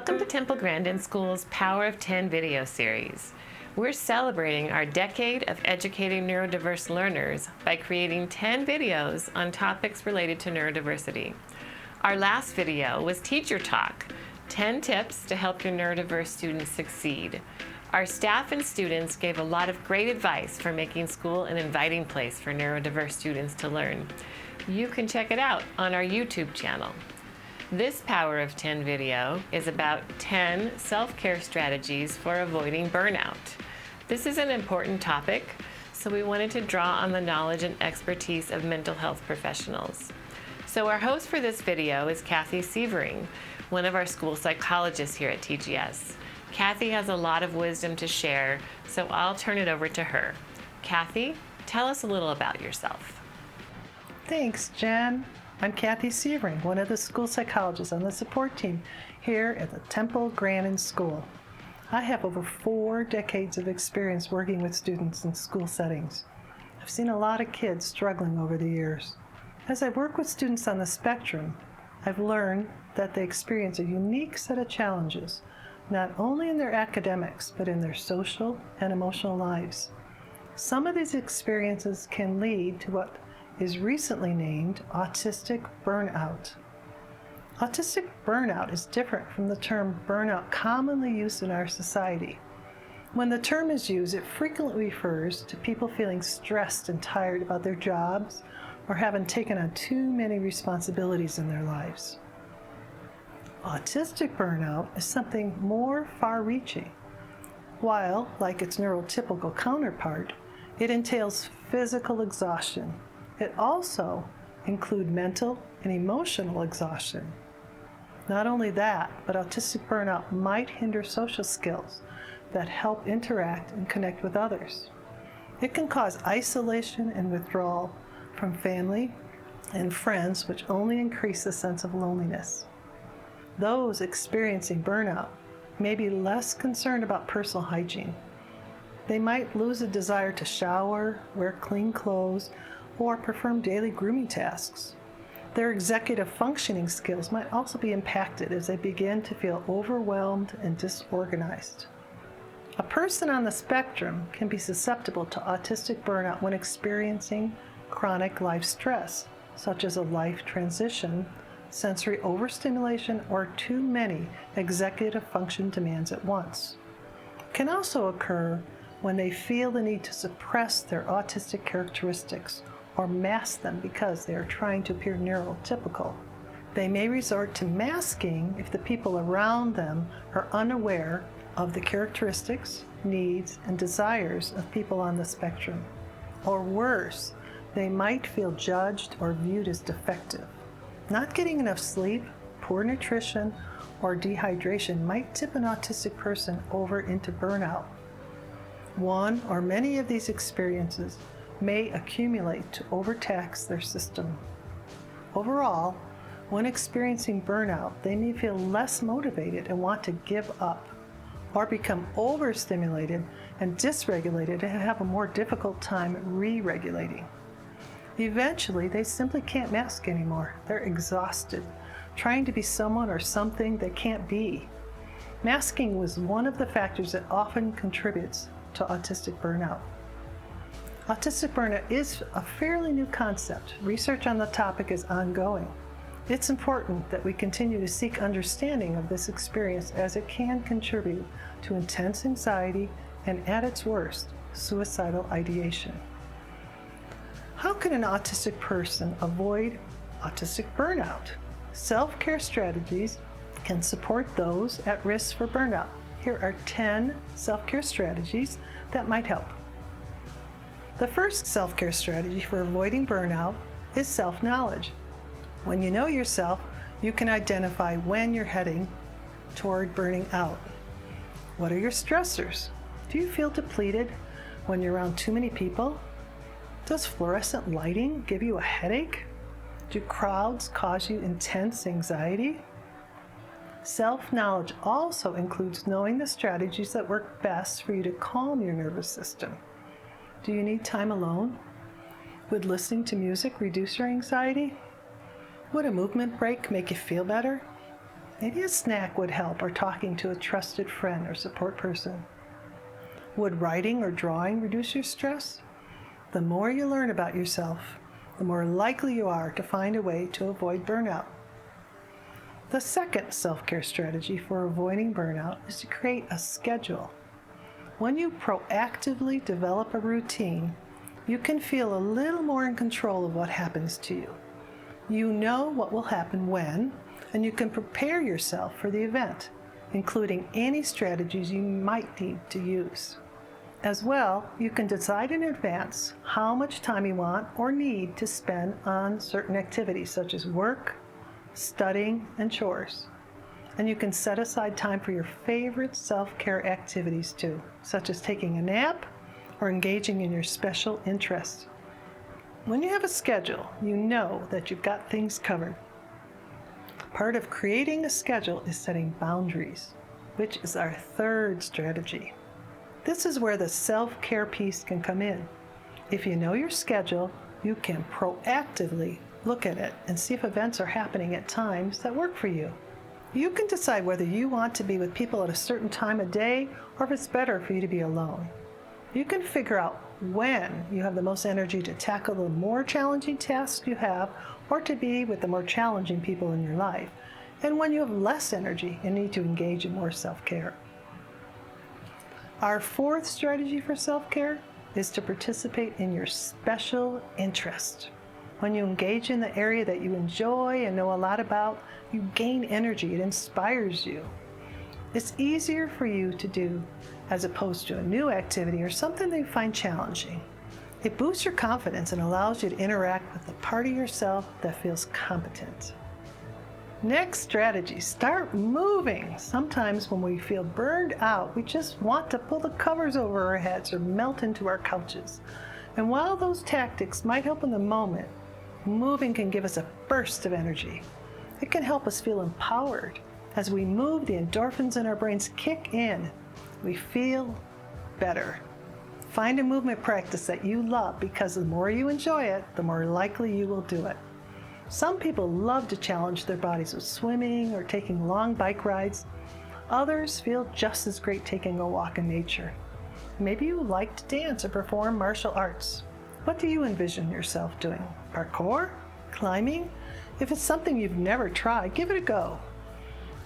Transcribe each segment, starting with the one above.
Welcome to Grandin School's Power of 10 video series. We're celebrating our decade of educating neurodiverse learners by creating 10 videos on topics related to neurodiversity. Our last video was Teacher Talk, 10 tips to help your neurodiverse students succeed. Our staff and students gave a lot of great advice for making school an inviting place for neurodiverse students to learn. You can check it out on our YouTube channel. This Power of 10 video is about 10 self-care strategies for avoiding burnout. This is an important topic, so we wanted to draw on the knowledge and expertise of mental health professionals. So our host for this video is Kathy Sievering, one of our school psychologists here at TGS. Kathy has a lot of wisdom to share, so I'll turn it over to her. Kathy, tell us a little about yourself. Thanks, Jen. I'm Kathy Sievering, one of the school psychologists on the support team here at the Grandin School. I have over 4 decades of experience working with students in school settings. I've seen a lot of kids struggling over the years. As I work with students on the spectrum, I've learned that they experience a unique set of challenges, not only in their academics, but in their social and emotional lives. Some of these experiences can lead to what is recently named autistic burnout. Autistic burnout is different from the term burnout commonly used in our society. When the term is used, it frequently refers to people feeling stressed and tired about their jobs or having taken on too many responsibilities in their lives. Autistic burnout is something more far-reaching. While, like its neurotypical counterpart, it entails physical exhaustion, it also includes mental and emotional exhaustion. Not only that, but autistic burnout might hinder social skills that help interact and connect with others. It can cause isolation and withdrawal from family and friends, which only increase the sense of loneliness. Those experiencing burnout may be less concerned about personal hygiene. They might lose a desire to shower, wear clean clothes, or perform daily grooming tasks. Their executive functioning skills might also be impacted as they begin to feel overwhelmed and disorganized. A person on the spectrum can be susceptible to autistic burnout when experiencing chronic life stress, such as a life transition, sensory overstimulation, or too many executive function demands at once. It can also occur when they feel the need to suppress their autistic characteristics or mask them because they are trying to appear neurotypical. They may resort to masking if the people around them are unaware of the characteristics, needs, and desires of people on the spectrum. Or worse, they might feel judged or viewed as defective. Not getting enough sleep, poor nutrition, or dehydration might tip an autistic person over into burnout. One or many of these experiences may accumulate to overtax their system. Overall, when experiencing burnout, they may feel less motivated and want to give up, or become overstimulated and dysregulated and have a more difficult time re-regulating. Eventually, they simply can't mask anymore. They're exhausted, trying to be someone or something they can't be. Masking was one of the factors that often contributes to autistic burnout. Autistic burnout is a fairly new concept. Research on the topic is ongoing. It's important that we continue to seek understanding of this experience as it can contribute to intense anxiety and, at its worst, suicidal ideation. How can an autistic person avoid autistic burnout? Self-care strategies can support those at risk for burnout. Here are 10 self-care strategies that might help. The first self-care strategy for avoiding burnout is self-knowledge. When you know yourself, you can identify when you're heading toward burning out. What are your stressors? Do you feel depleted when you're around too many people? Does fluorescent lighting give you a headache? Do crowds cause you intense anxiety? Self-knowledge also includes knowing the strategies that work best for you to calm your nervous system. Do you need time alone? Would listening to music reduce your anxiety? Would a movement break make you feel better? Maybe a snack would help, or talking to a trusted friend or support person. Would writing or drawing reduce your stress? The more you learn about yourself, the more likely you are to find a way to avoid burnout. The second self-care strategy for avoiding burnout is to create a schedule. When you proactively develop a routine, you can feel a little more in control of what happens to you. You know what will happen when, and you can prepare yourself for the event, including any strategies you might need to use. As well, you can decide in advance how much time you want or need to spend on certain activities such as work, studying, and chores. And you can set aside time for your favorite self-care activities too, such as taking a nap or engaging in your special interests. When you have a schedule, you know that you've got things covered. Part of creating a schedule is setting boundaries, which is our third strategy. This is where the self-care piece can come in. If you know your schedule, you can proactively look at it and see if events are happening at times that work for you. You can decide whether you want to be with people at a certain time of day or if it's better for you to be alone. You can figure out when you have the most energy to tackle the more challenging tasks you have or to be with the more challenging people in your life, and when you have less energy and need to engage in more self-care. Our fourth strategy for self-care is to participate in your special interest. When you engage in the area that you enjoy and know a lot about, you gain energy. It inspires you. It's easier for you to do as opposed to a new activity or something that you find challenging. It boosts your confidence and allows you to interact with the part of yourself that feels competent. Next strategy, start moving. Sometimes when we feel burned out, we just want to pull the covers over our heads or melt into our couches. And while those tactics might help in the moment, moving can give us a burst of energy. It can help us feel empowered. As we move, the endorphins in our brains kick in. We feel better. Find a movement practice that you love, because the more you enjoy it, the more likely you will do it. Some people love to challenge their bodies with swimming or taking long bike rides. Others feel just as great taking a walk in nature. Maybe you like to dance or perform martial arts. What do you envision yourself doing? Parkour? Climbing? If it's something you've never tried, give it a go.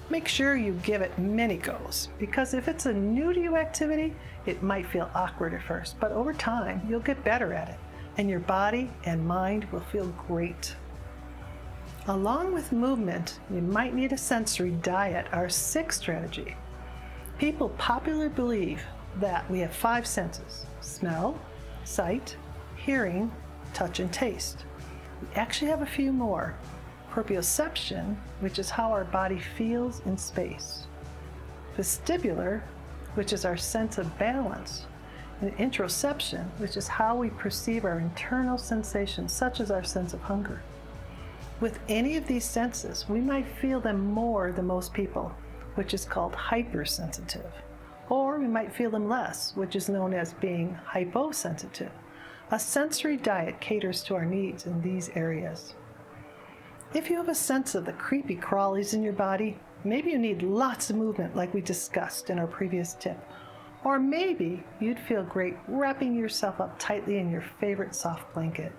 Make sure you give it many goes, because if it's a new to you activity, it might feel awkward at first, but over time, you'll get better at it, and your body and mind will feel great. Along with movement, you might need a sensory diet, our sixth strategy. People popularly believe that we have 5 senses: smell, sight, hearing, touch, and taste. We actually have a few more. Proprioception, which is how our body feels in space. Vestibular, which is our sense of balance. And interoception, which is how we perceive our internal sensations, such as our sense of hunger. With any of these senses, we might feel them more than most people, which is called hypersensitive. Or we might feel them less, which is known as being hyposensitive. A sensory diet caters to our needs in these areas. If you have a sense of the creepy crawlies in your body, maybe you need lots of movement like we discussed in our previous tip. Or maybe you'd feel great wrapping yourself up tightly in your favorite soft blanket.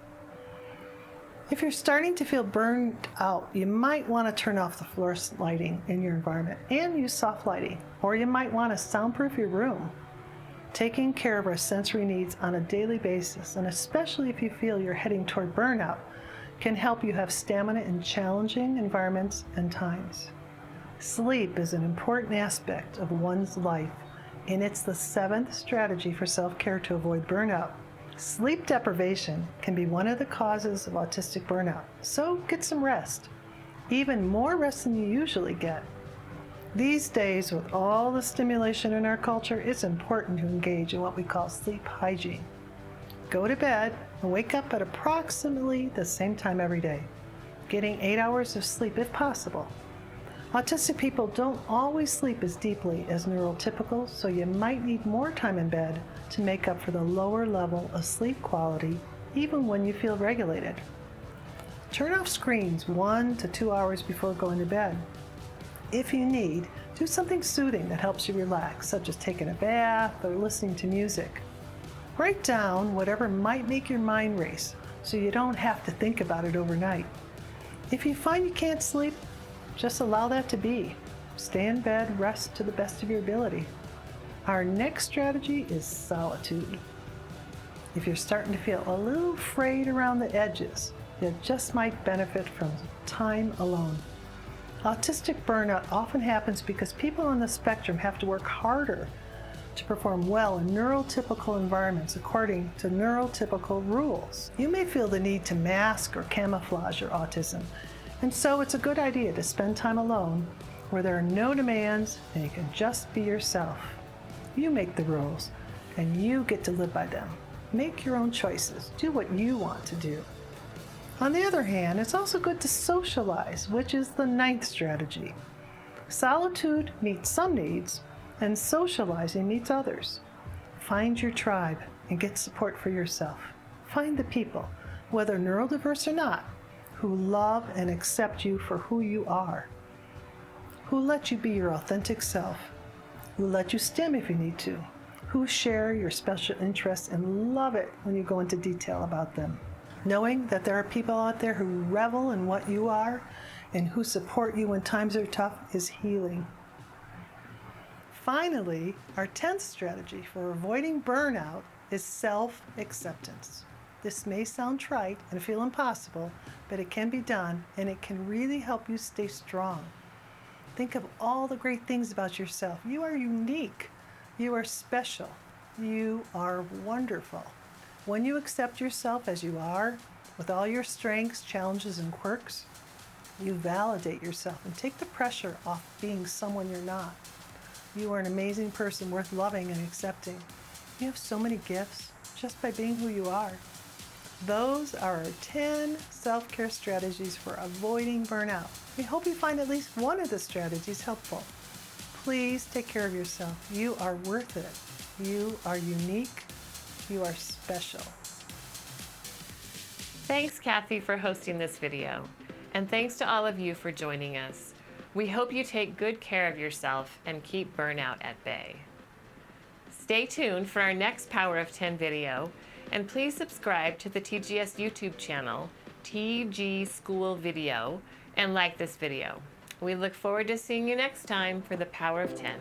If you're starting to feel burned out, you might want to turn off the fluorescent lighting in your environment and use soft lighting, or you might want to soundproof your room. Taking care of our sensory needs on a daily basis, and especially if you feel you're heading toward burnout, can help you have stamina in challenging environments and times. Sleep is an important aspect of one's life, and it's the 7th strategy for self-care to avoid burnout. Sleep deprivation can be one of the causes of autistic burnout, so get some rest. Even more rest than you usually get. These days, with all the stimulation in our culture, it's important to engage in what we call sleep hygiene. Go to bed and wake up at approximately the same time every day, getting 8 hours of sleep if possible. Autistic people don't always sleep as deeply as neurotypical, so you might need more time in bed to make up for the lower level of sleep quality, even when you feel regulated. Turn off screens 1 to 2 hours before going to bed. If you need, do something soothing that helps you relax, such as taking a bath or listening to music. Write down whatever might make your mind race so you don't have to think about it overnight. If you find you can't sleep, just allow that to be. Stay in bed, rest to the best of your ability. Our next strategy is solitude. If you're starting to feel a little frayed around the edges, you just might benefit from time alone. Autistic burnout often happens because people on the spectrum have to work harder to perform well in neurotypical environments according to neurotypical rules. You may feel the need to mask or camouflage your autism, and so it's a good idea to spend time alone where there are no demands and you can just be yourself. You make the rules and you get to live by them. Make your own choices. Do what you want to do. On the other hand, it's also good to socialize, which is the 9th strategy. Solitude meets some needs, and socializing meets others. Find your tribe and get support for yourself. Find the people, whether neurodiverse or not, who love and accept you for who you are, who let you be your authentic self, who let you stim if you need to, who share your special interests and love it when you go into detail about them. Knowing that there are people out there who revel in what you are and who support you when times are tough is healing. Finally, our 10th strategy for avoiding burnout is self-acceptance. This may sound trite and feel impossible, but it can be done and it can really help you stay strong. Think of all the great things about yourself. You are unique. You are special. You are wonderful. When you accept yourself as you are, with all your strengths, challenges, and quirks, you validate yourself and take the pressure off being someone you're not. You are an amazing person worth loving and accepting. You have so many gifts just by being who you are. Those are our 10 self-care strategies for avoiding burnout. We hope you find at least one of the strategies helpful. Please take care of yourself. You are worth it. You are unique. You are special. Thanks, Kathy, for hosting this video. And thanks to all of you for joining us. We hope you take good care of yourself and keep burnout at bay. Stay tuned for our next Power of 10 video, and please subscribe to the TGS YouTube channel, TG School Video, and like this video. We look forward to seeing you next time for the Power of 10.